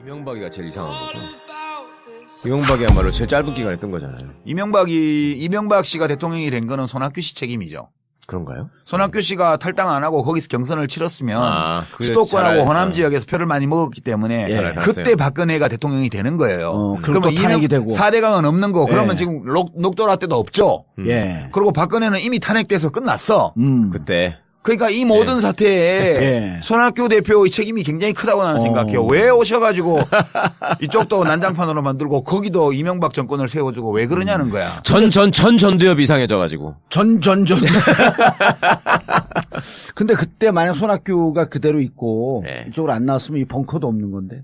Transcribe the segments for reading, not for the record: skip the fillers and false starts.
이명박이가 제일 이상한 거죠. 이명박이야말로 제일 짧은 기간에 뜬 거잖아요. 이명박 씨가 대통령이 된 거는 손학규 씨 책임이죠. 그런가요? 손학규 씨가 탈당 안 하고 거기서 경선을 치렀으면 수도권하고 호남 지역에서 표를 많이 먹었기 때문에 그때 박근혜가 대통령이 되는 거예요. 그러면 탄핵이 되고 4대강은 없는 거. 그러면 지금 녹조라 때도 없죠. 예. 그리고 박근혜는 이미 탄핵돼서 끝났어. 그때. 그러니까 이 모든 사태에 손학규 대표의 책임이 굉장히 크다고 나는 생각해요. 왜 오셔가지고 이쪽도 난장판으로 만들고 거기도 이명박 정권을 세워주고 왜 그러냐는 거야. 전두엽이 이상해져가지고. 전. 근데 그때 만약 손학규가 그대로 있고 이쪽으로 안 나왔으면 이 벙커도 없는 건데.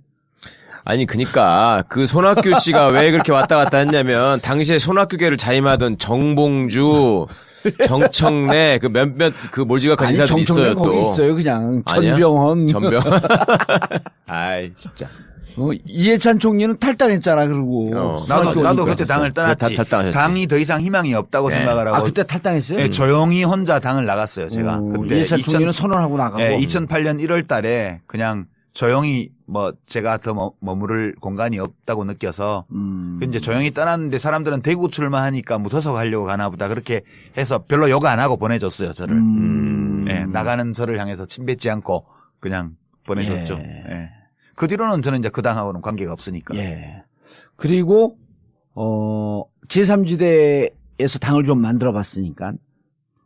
아니 그니까 그 손학규 씨가 왜 그렇게 왔다 갔다 했냐면 당시에 손학규계를 자임하던 정봉주, 정청래 그 몇몇 그 몰지각한 인사들이 있어요 또. 거기 있어요 그냥. 아니야? 전병헌. 아이 진짜. 이해찬 총리는 탈당했잖아 그러고. 나도 그때 당을 떠났지. 당이 더 이상 희망이 없다고 생각을 하고. 그때 탈당했어요? 네, 조용히 혼자 당을 나갔어요 제가. 그때 이해찬 총리는 선언하고 나가고. 2008년 1월달에 그냥 조용히 제가 더 머무를 공간이 없다고 느껴서 이제 조용히 떠났는데 사람들은 대구 출마하니까 무소속 하려고 가나 보다 그렇게 해서 별로 욕 안 하고 보내줬어요 저를. 나가는 저를 향해서 침뱉지 않고 그냥 보내줬죠. 예. 그 뒤로는 저는 이제 그 당하고는 관계가 없으니까. 예. 그리고 제3지대에서 당을 좀 만들어 봤으니까.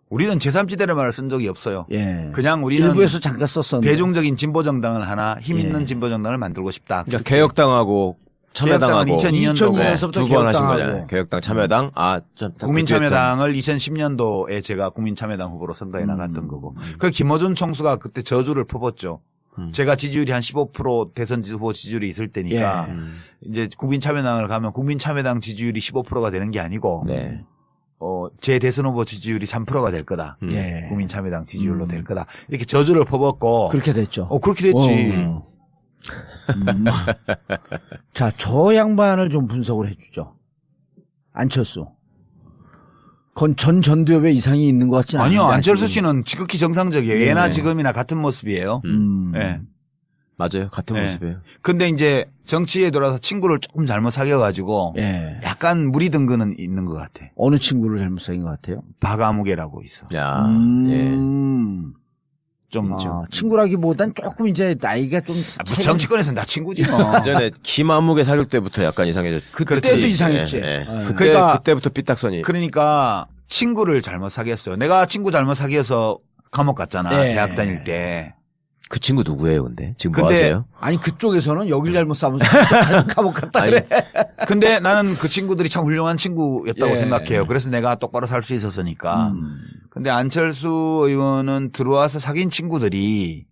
우리는 제3지대를 말을 쓴 적이 없어요. 예. 그냥 우리는 일부에서 잠깐 썼었는데 대중적인 진보정당을 하나 힘 있는 진보정당을 만들고 싶다. 그러니까 개혁당하고 참여당하고 2002년도부터 두 번 하신 거잖아요. 개혁당, 참여당, 국민참여당을 2010년도에 제가 국민참여당 후보로 선거에 나갔던 거고. 그 김어준 총수가 그때 저주를 퍼붓죠. 제가 지지율이 한 15% 대선 후보 지지율이 있을 때니까 이제 국민참여당을 가면 국민참여당 지지율이 15%가 되는 게 아니고 제 대선 후보 지지율이 3%가 될 거다. 국민참여당 지지율로 될 거다. 이렇게 저주를 퍼붓고 그렇게 됐죠. 그렇게 됐지. 자, 저 양반을 좀 분석을 해주죠. 안철수. 그건 전두엽에 이상이 있는 것 같지는 않아요. 아니요. 안철수 씨는 지극히 정상적이에요. 예나 지금이나 같은 모습이에요. 네. 맞아요. 같은 모습이에요. 근데 이제 정치에 들어와서 친구를 조금 잘못 사귀어가지고 약간 물이 든 거는 있는 것 같아. 어느 친구를 잘못 사귄 것 같아요? 박아무개라고 있어. 야, 좀 친구라기보단 조금 이제 나이가 좀 정치권에서는 다 친구지 뭐. 예전에 김아무개 사귈 때부터 약간 이상해졌죠. 그때도 이상했지. 그러니까 그때부터 삐딱선이. 그러니까 친구를 잘못 사귀었어요. 내가 친구 잘못 사귀어서 감옥 갔잖아. 대학 다닐 때. 그 친구 누구예요, 근데? 지금 뭐 하세요? 아니, 그쪽에서는 여길 잘못 싸면서 감옥 갔다 그래. 근데 나는 그 친구들이 참 훌륭한 친구였다고 생각해요. 그래서 내가 똑바로 살 수 있었으니까. 근데 안철수 의원은 들어와서 사귄 친구들이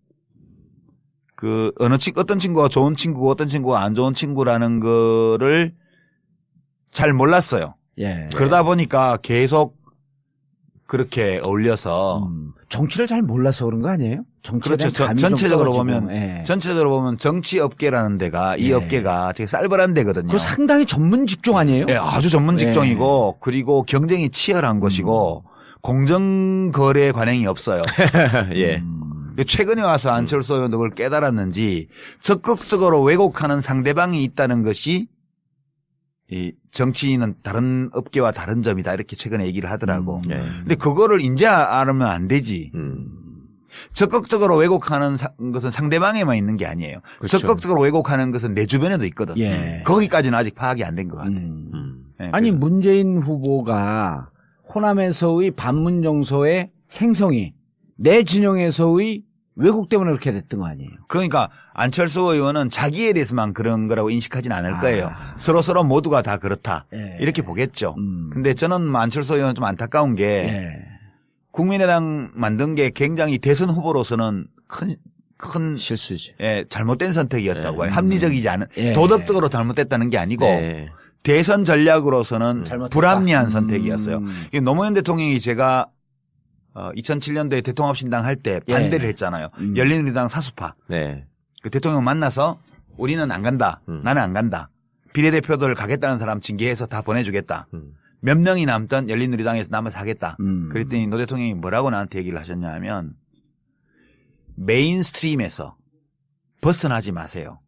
어떤 친구가 좋은 친구고 어떤 친구가 안 좋은 친구라는 거를 잘 몰랐어요. 그러다 보니까 계속 그렇게 어울려서 정치를 잘 몰라서 그런 거 아니에요? 그렇죠. 전체적으로 보면 정치 업계라는 데가 이 업계가 되게 쌀벌한 데거든요. 그 상당히 전문 직종 아니에요? 아주 전문 직종이고 그리고 경쟁이 치열한 것이고 공정 거래 관행이 없어요. 최근에 와서 안철수 의원도 그걸 깨달았는지 적극적으로 왜곡하는 상대방이 있다는 것이 이 정치인은 다른 업계와 다른 점이다 이렇게 최근에 얘기를 하더라고. 근데 그거를 이제 알면 안 되지. 적극적으로 왜곡하는 것은 상대방에만 있는 게 아니에요. 그렇죠. 적극적으로 왜곡하는 것은 내 주변에도 있거든. 거기까지는 아직 파악이 안 된 것 같아. 아니 문재인 후보가 호남에서의 반문 정서의 생성이 내 진영에서의 왜곡 때문에 그렇게 됐던 거 아니에요? 그러니까 안철수 의원은 자기에 대해서만 그런 거라고 인식하지는 않을 거예요. 서로 모두가 다 그렇다. 이렇게 보겠죠. 근데 저는 안철수 의원은 좀 안타까운 게 국민의당 만든 게 굉장히 대선 후보로서는 큰 실수지. 잘못된 선택이었다고 해요. 합리적이지 않은 도덕적으로 잘못됐다는 게 아니고 대선 전략으로서는 불합리한 선택이었어요. 노무현 대통령이 제가 2007년도에 대통합신당 할 때 반대를 했잖아요. 열린우리당 사수파. 그 대통령 만나서 우리는 안 간다. 나는 안 간다. 비례대표들 가겠다는 사람 징계해서 다 보내주겠다. 몇 명이 남던 열린우리당에서 남아서 하겠다. 그랬더니 노 대통령이 뭐라고 나한테 얘기를 하셨냐 하면 메인스트림에서 벗어나지 마세요.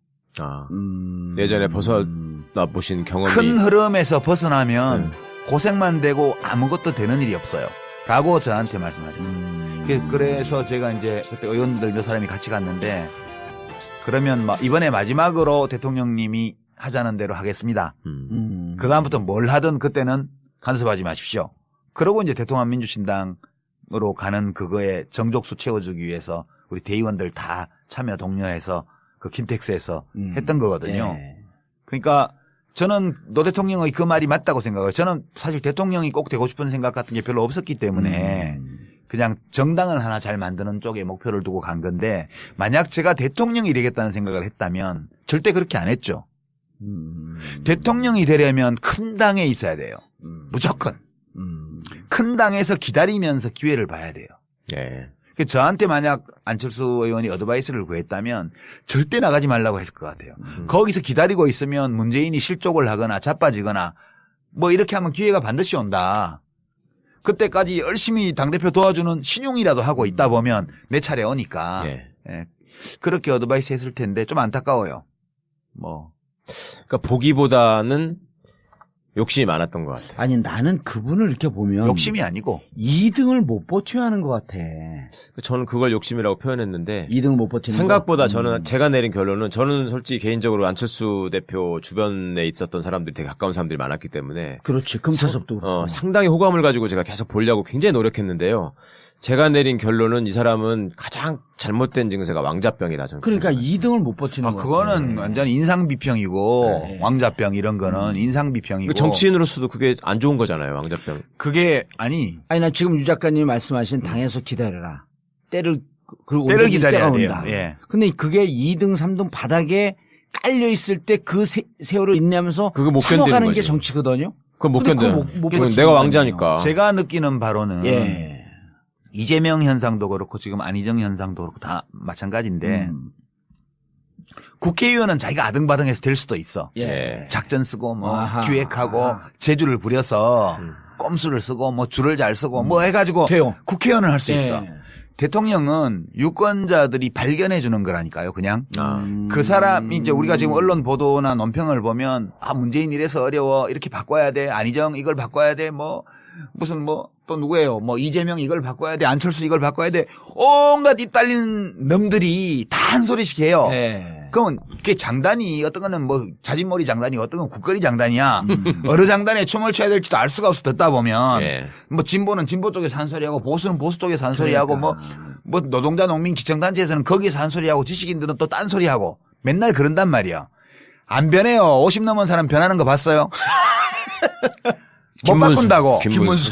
예전에 벗어나 보신 경험이 큰 흐름에서 벗어나면 고생만 되고 아무것도 되는 일이 없어요. 라고 저한테 말씀하셨어요. 그래서 제가 이제 그때 의원들 몇 사람이 같이 갔는데 그러면 이번에 마지막으로 대통령님이 하자는 대로 하겠습니다. 그 다음부터 뭘 하든 그때는 간섭하지 마십시오. 그러고 이제 대통합 민주신당으로 가는 그거에 정족수 채워주기 위해서 우리 대의원들 다 참여 독려해서 그 킨텍스에서 했던 거거든요. 예. 그러니까 저는 노 대통령의 그 말이 맞다고 생각해요. 저는 사실 대통령이 꼭 되고 싶은 생각 같은 게 별로 없었기 때문에 그냥 정당을 하나 잘 만드는 쪽에 목표를 두고 간 건데 만약 제가 대통령이 되겠다는 생각을 했다면 절대 그렇게 안 했죠. 대통령이 되려면 큰 당에 있어야 돼요. 무조건. 큰 당에서 기다리면서 기회를 봐야 돼요. 예. 저한테 만약 안철수 의원이 어드바이스를 구했다면 절대 나가지 말라고 했을 것 같아요. 거기서 기다리고 있으면 문재인이 실족을 하거나 자빠지거나 뭐 이렇게 하면 기회가 반드시 온다. 그때까지 열심히 당대표 도와주는 신용이라도 하고 있다 보면 내 차례 오니까. 예. 예. 그렇게 어드바이스 했을 텐데 좀 안타까워요. 그러니까 보기보다는 욕심이 많았던 것 같아요. 아니 나는 그분을 이렇게 보면 욕심이 아니고 2등을 못 버텨야 하는 것 같아. 저는 그걸 욕심이라고 표현했는데 2등을 못 버티는 생각보다 거? 저는 제가 내린 결론은 저는 솔직히 개인적으로 안철수 대표 주변에 있었던 사람들이 되게 가까운 사람들이 많았기 때문에 그렇지. 금태섭도 그렇고. 상당히 호감을 가지고 제가 계속 보려고 굉장히 노력했는데요. 제가 내린 결론은 이 사람은 가장 잘못된 증세가 왕자병이다. 저는 그러니까 2등을 못 버티는 거. 그거는 완전 인상 비평이고 네. 왕자병 이런 거는 인상 비평이고 정치인으로서도 그게 안 좋은 거잖아요. 왕자병. 그게 아니 나 지금 유 작가님이 말씀하신 당에서 기다려라. 때를 기다려야 돼요. 온다. 예. 근데 그게 2등, 3등 바닥에 깔려 있을 때 그 세월을 인내하면서 그거 못 참아가는 견디는 게 거지. 정치거든요. 그건 못 근데 견뎌요. 그거 못 그건 버티는 내가 거 왕자니까. 제가 느끼는 바로는 예. 이재명 현상도 그렇고 지금 안희정 현상도 그렇고 다 마찬가지인데 국회의원은 자기가 아등바등해서 될 수도 있어. 예. 작전 쓰고 뭐 아하. 기획하고 재주를 부려서 꼼수를 쓰고 뭐 줄을 잘 쓰고 뭐 해가지고 돼요. 국회의원을 할 수 예. 있어. 대통령은 유권자들이 발견해 주는 거라니까요. 그냥 그 사람 이제 우리가 지금 언론 보도나 논평을 보면 문재인 이래서 어려워 이렇게 바꿔야 돼. 안희정 이걸 바꿔야 돼. 뭐 무슨 뭐 또 누구예요? 뭐 이재명 이걸 바꿔야 돼. 안철수 이걸 바꿔야 돼. 온갖 입 달린 놈들이 다 한 소리씩 해요. 예. 그러면 그게 장단이 어떤 거는 뭐 자진몰이 장단이 어떤 건 국거리 장단이야. 어느 장단에 춤을 춰야 될지도 알 수가 없어 듣다 보면 예. 뭐 진보는 진보 쪽에서 한 소리하고 보수는 보수 쪽에서 한 소리하고 그러니까. 뭐 노동자 농민 기청단체에서는 거기서 한 소리하고 지식인들은 또 딴 소리하고 맨날 그런단 말이야. 안 변해요. 50 넘은 사람 변하는 거 봤어요? 못 김문수. 바꾼다고. 김문수.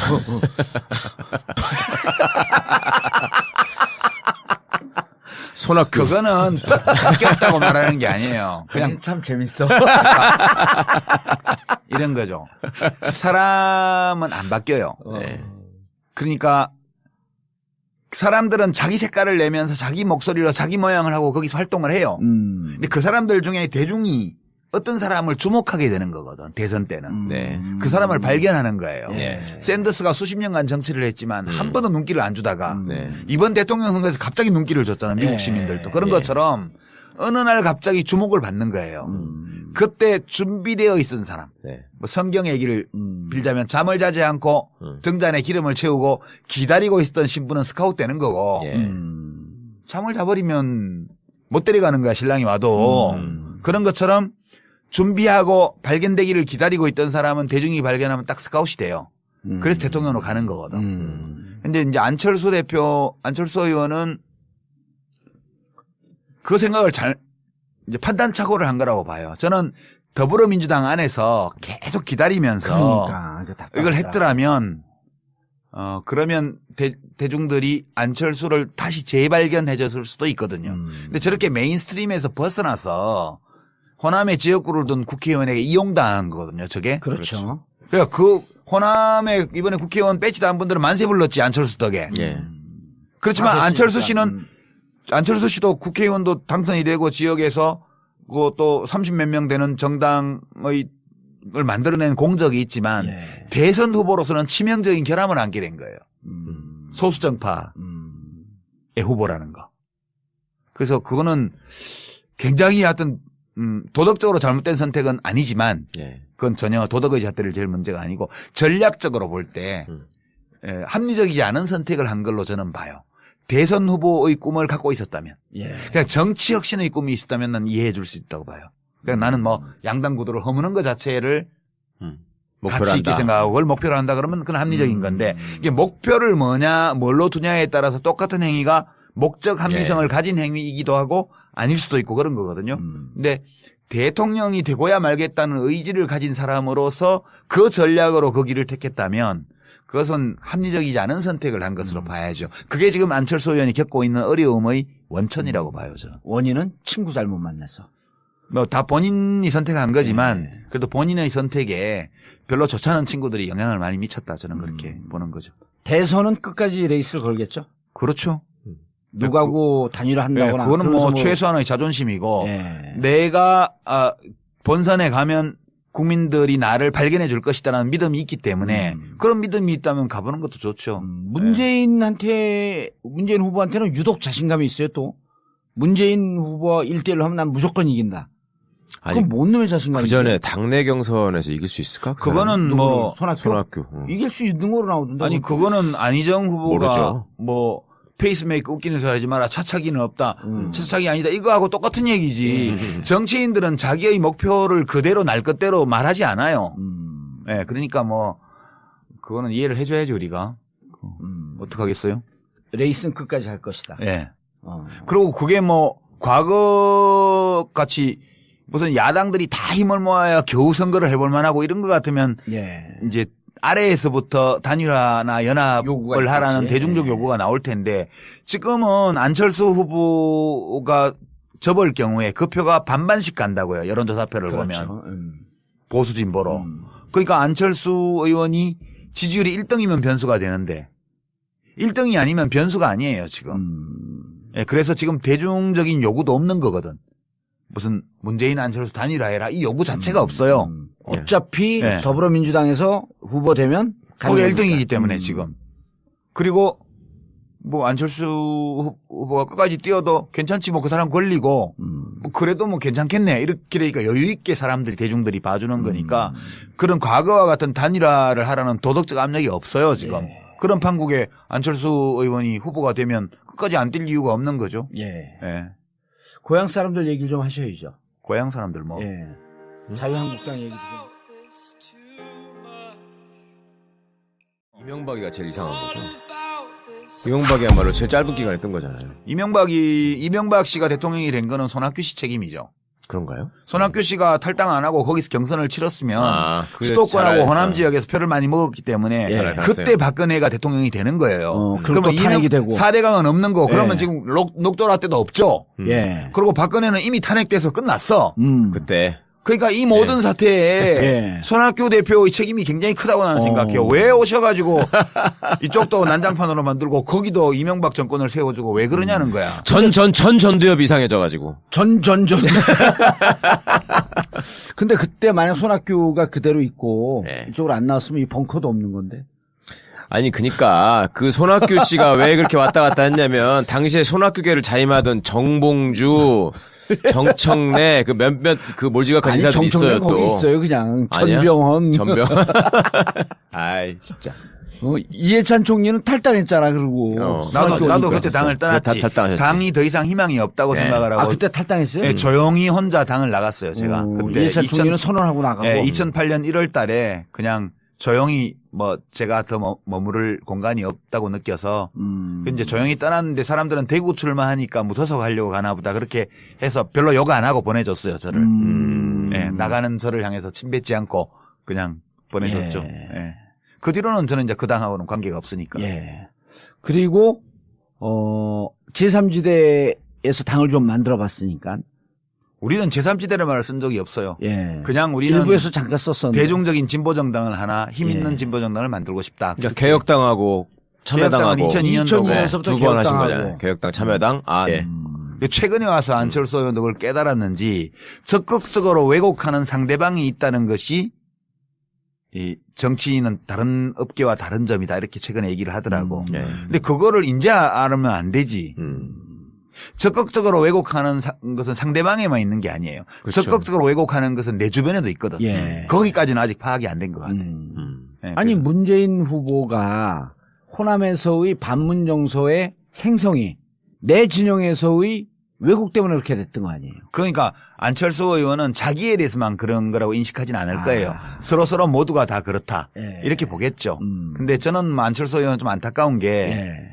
손학규. 그거는 바뀌었다고 말하는 게 아니에요. 그냥 참 재밌어. 이런 거죠. 사람은 안 바뀌어요. 네. 그러니까 사람들은 자기 색깔을 내면서 자기 목소리로 자기 모양을 하고 거기서 활동을 해요. 근데 그 사람들 중에 대중이 어떤 사람을 주목하게 되는 거거든. 대선 때는. 네. 그 사람을 발견하는 거예요. 네. 샌더스가 수십 년간 정치를 했지만 한 번도 눈길을 안 주다가 네. 이번 대통령 선거에서 갑자기 눈길을 줬잖아요. 미국 네. 시민들도. 그런 네. 것처럼 어느 날 갑자기 주목을 받는 거예요. 그때 준비되어 있던 사람. 네. 뭐 성경 얘기를 빌자면 잠을 자지 않고 등잔에 기름을 채우고 기다리고 있었던 신부는 스카웃 되는 거고 예. 잠을 자버리면 못 데려가는 거야 신랑이 와도. 그런 것처럼 준비하고 발견되기를 기다리고 있던 사람은 대중이 발견하면 딱 스카웃이 돼요. 그래서 대통령으로 가는 거거든. 근데 이제 안철수 의원은 그 생각을 이제 판단착오를 한 거라고 봐요. 저는 더불어민주당 안에서 계속 기다리면서 그러니까 이걸 했더라면 그러면 대중들이 안철수를 다시 재발견해 줬을 수도 있거든요. 근데 저렇게 메인스트림에서 벗어나서 호남의 지역구를 둔 국회의원에게 이용당한 거거든요. 저게. 그렇죠. 그러니까 그 호남에 이번에 국회의원 배치 단 분들은 만세 불렀지 안철수 덕에. 예. 그렇지만 아, 안철수 그렇습니까? 씨는 안철수 씨도 국회의원도 당선이 되고 지역에서 또 30몇 명 되는 정당을 만들어낸 공적이 있지만 예. 대선 후보로서는 치명적인 결함을 안게 된 거예요. 소수정파의 후보라는 거. 그래서 그거는 굉장히 하여튼 도덕적으로 잘못된 선택은 아니지만 예. 그건 전혀 도덕의 잣대를 제일 문제가 아니고 전략적으로 볼 때 합리적이지 않은 선택을 한 걸로 저는 봐요. 대선 후보의 꿈을 갖고 있었다면, 예. 그냥 정치 혁신의 꿈이 있었다면 난 이해해 줄 수 있다고 봐요. 그냥 나는 뭐 양당 구도를 허무는 것 자체를 목표로 가치 있게 한다. 생각하고 그걸 목표로 한다 그러면 그건 합리적인 건데 이게 목표를 뭘로 두냐에 따라서 똑같은 행위가 목적 합리성을 가진 행위이기도 하고 아닐 수도 있고 그런 거거든요. 근데 대통령이 되고야 말겠다는 의지를 가진 사람으로서 그 전략으로 그 길을 택했다면 그것은 합리적이지 않은 선택을 한 것으로 봐야죠. 그게 지금 안철수 의원이 겪고 있는 어려움의 원천이라고 봐요, 저는. 원인은 친구 잘못 만나서. 뭐 다 본인이 선택한 거지만 그래도 본인의 선택에 별로 좋지 않은 친구들이 영향을 많이 미쳤다, 저는 그렇게 보는 거죠. 대선은 끝까지 레이스를 걸겠죠. 그렇죠. 누구하고 단일화 한다거나. 그거는 그러면서 뭐 최소한의 자존심이고 예. 내가 본선에 가면 국민들이 나를 발견해 줄 것이다라는 믿음이 있기 때문에 그런 믿음이 있다면 가보는 것도 좋죠. 문재인 후보한테는 유독 자신감이 있어요, 또. 문재인 후보와 1대1로 하면 난 무조건 이긴다. 아니, 그건 뭔 놈의 자신감이야? 그 전에 당내 경선에서 이길 수 있을까? 그 그거는 뭐 손학규. 이길 수 있는 거로 나오던데. 아니 그거는 안희정 후보가 모르죠. 뭐 페이스메이커 웃기는 소리 하지 마라. 차차기는 없다. 차차기 아니다. 이거하고 똑같은 얘기지. 정치인들은 자기의 목표를 그대로 날 것대로 말하지 않아요. 예, 그러니까 뭐 그거는 이해를 해줘야지 우리가. 어떡하겠어요? 레이스는 끝까지 할 것이다. 예. 그리고 그게 뭐 과거 같이 무슨 야당들이 다 힘을 모아야 겨우 선거를 해볼 만하고 이런 것 같으면 예. 이제 아래에서부터 단일화나 요구가 연합을 하라는 있겠지. 대중적 요구가 나올 텐데 지금은 안철수 후보가 접을 경우에 그 표가 반반씩 간다고요. 여론조사표를 그렇죠. 보면. 보수 진보로. 그러니까 안철수 의원이 지지율이 1등이면 변수가 되는데 1등이 아니면 변수가 아니에요, 지금. 예, 그래서 지금 대중적인 요구도 없는 거거든. 무슨 문재인 안철수 단일화해라 이 요구 자체가 없어요. 어차피 예. 더불어민주당에서 후보 되면 거기 가능하니까. 1등이기 때문에 지금. 그리고 뭐 안철수 후보가 끝까지 뛰어도 괜찮지 뭐 그 사람 걸리고 뭐 그래도 뭐 괜찮겠네 이렇게 되니까 여유 있게 사람들이 대중들이 봐주는 거니까 그런 과거와 같은 단일화를 하라는 도덕적 압력이 없어요 지금. 예. 그런 판국에 안철수 의원이 후보가 되면 끝까지 안 뛸 이유가 없는 거죠. 예. 예. 고향 사람들 얘기를 좀 하셔야죠. 고향 사람들 뭐. 예. 자유한국당 얘기도 좀. 이명박이가 제일 이상한 거죠. 이명박이야말로 제일 짧은 기간에 뜬 거잖아요. 이명박 씨가 대통령이 된 거는 손학규 씨 책임이죠. 그런가요? 손학규 씨가 탈당 안 하고 거기서 경선을 치렀으면 그게 수도권하고 잘 호남 지역에서 표를 많이 먹었기 때문에 잘 그때 알았어요. 박근혜가 대통령이 되는 거예요. 그럼 또 탄핵이 되고. 4대강은 없는 거. 그러면 예. 지금 녹조라 때도 없죠. 예. 그리고 박근혜는 이미 탄핵돼서 끝났어. 그때 그러니까 이 모든 사태에 예. 손학규 대표의 책임이 굉장히 크다고 나는 생각해요. 왜 오셔가지고 이쪽도 난장판으로 만들고 거기도 이명박 정권을 세워주고 왜 그러냐는 거야. 전두엽 이상해져가지고. 전. 근데 그때 만약 손학규가 그대로 있고 네. 이쪽으로 안 나왔으면 이 벙커도 없는 건데. 아니 그니까 그 손학규 씨가 왜 그렇게 왔다 갔다 했냐면 당시에 손학규계를 자임하던 정봉주, 정청래 그 몇몇 그 몰지각한 아니 인사들이 정청래 있어요 거기 또. 있어요 그냥. 아니야? 전병헌. 전병. 아이 진짜. 이해찬 총리는 탈당했잖아 그러고. 나도 손학규 그때 당을 떠났지. 탈당하셨지. 당이 더 이상 희망이 없다고 네. 생각을 하고 그때 탈당했어요? 예, 조용히 혼자 당을 나갔어요. 제가 그때 이해찬 총리는 선언하고 나가고. 2008년 1월 달에 그냥 조용히 뭐 제가 더 머무를 공간이 없다고 느껴서 이제 조용히 떠났는데 사람들은 대구 출마하니까 무서서 가려고 가나 보다 그렇게 해서 별로 욕 안 하고 보내줬어요. 저를. 예, 나가는 저를 향해서 침뱉지 않고 그냥 보내줬죠. 예. 그 뒤로는 저는 이제 그 당하고는 관계가 없으니까. 예. 그리고 제3지대에서 당을 좀 만들어 봤으니까. 우리는 제3지대를 말을 쓴 적이 없어요. 예. 그냥 우리는 일부에서 잠깐 썼었는데. 대중적인 진보정당을 하나 힘 있는 진보정당을 만들고 싶다. 그러니까 개혁당하고 참여당하고 2002년도부터 두 번 하신 개혁당하고. 거잖아요. 개혁당 참여당. 예. 최근에 와서 안철수 의원도 그걸 깨달았는지 적극적으로 왜곡하는 상대방이 있다는 것이 이 정치인은 다른 업계와 다른 점이다 이렇게 최근에 얘기를 하더라고. 예. 근데 그거를 이제 알으면 안 되지. 적극적으로 왜곡하는 것은 상대방에만 있는 게 아니에요. 그렇죠. 적극적으로 왜곡하는 것은 내 주변에도 있거든. 예. 거기까지는 아직 파악이 안 된 것 같아요. 네, 아니 그래서. 문재인 후보가 호남에서의 반문 정서의 생성이 내 진영에서의 왜곡 때문에 그렇게 됐던 거 아니에요? 그러니까 안철수 의원은 자기에 대해서만 그런 거라고 인식하진 않을 거예요. 서로 모두가 다 그렇다. 예. 이렇게 보겠죠. 근데 저는 안철수 의원은 좀 안타까운 게 예.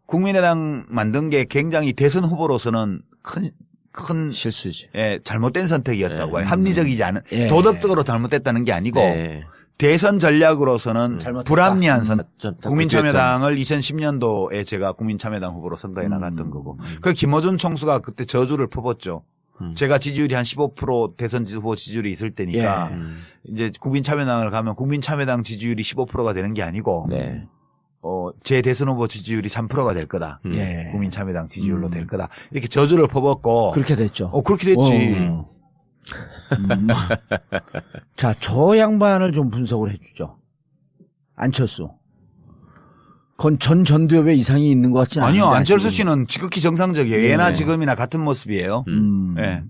국민의당 만든 게 굉장히 대선 후보로서는 큰 실수지. 예, 잘못된 선택이었다고 예. 봐요. 합리적이지 않은 예. 도덕적으로 잘못됐다는 게 아니고 네. 대선 전략으로서는 잘못됐다. 불합리한 선. 좀 국민참여당을 2010년도에 제가 국민참여당 후보로 선거에 나갔던 거고. 그 김어준 총수가 그때 저주를 퍼붓죠. 제가 지지율이 한 15% 대선 후보 지지율이 있을 때니까 예. 이제 국민참여당을 가면 국민참여당 지지율이 15%가 되는 게 아니고 네. 제 대선 후보 지지율이 3%가 될 거다. 예. 국민참여당 지지율로 될 거다. 이렇게 저주를 퍼붓고. 그렇게 됐죠. 그렇게 됐지. 자, 저 양반을 좀 분석을 해주죠. 안철수. 그건 전 전두엽에 이상이 있는 것 같지는 않아요. 아니요, 안철수 씨는 지극히 정상적이에요. 예. 예나 지금이나 같은 모습이에요. 예.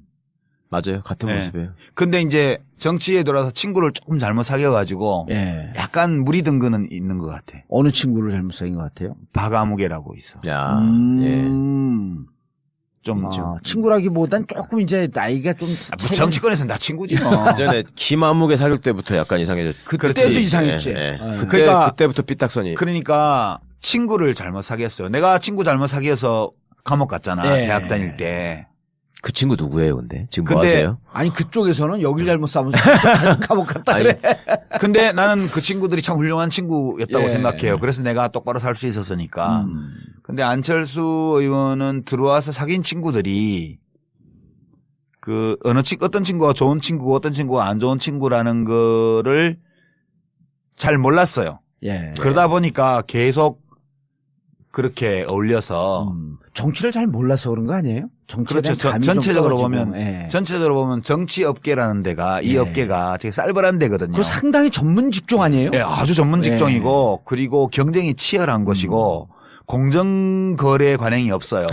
맞아요. 같은 네. 모습이에요. 근데 이제 정치에 들어와서 친구를 조금 잘못 사귀어가지고 예. 약간 무리 든 거는 있는 것 같아. 어느 친구를 잘못 사귄 것 같아요? 박아무개라고 있어. 야, 좀 친구라기보단 조금 이제 나이가 좀 뭐 정치권에서는 다 친구지 뭐. 예. 전에 김아무개 사귈 때부터 약간 이상해졌죠. 그때도 이상했지. 예, 예. 예. 그때부터 삐딱선이. 그러니까 친구를 잘못 사귀었어요. 내가 친구 잘못 사귀어서 감옥 갔잖아. 예. 대학 다닐 때. 그 친구 누구예요, 근데? 지금 뭐 근데 하세요? 아니 그쪽에서는 여길 잘못 싸면서 감옥 갔다 아니, 그래. 근데 나는 그 친구들이 참 훌륭한 친구였다고 예. 생각해요. 그래서 내가 똑바로 살 수 있었으니까. 근데 안철수 의원은 들어와서 사귄 친구들이 어떤 친구가 좋은 친구고 어떤 친구가 안 좋은 친구라는 거를 잘 몰랐어요. 예. 그러다 보니까 계속 그렇게 어울려서 정치를 잘 몰라서 그런 거 아니에요? 정치에 그렇죠. 대한 감이 좀 전체적으로 떨어지고. 보면 예. 전체적으로 보면 정치 업계라는 데가 이 예. 업계가 되게 쌀벌한 데거든요. 그거 상당히 전문 직종 아니에요? 예, 아주 전문 직종이고 그리고 경쟁이 치열한 것이고 공정거래 관행이 없어요.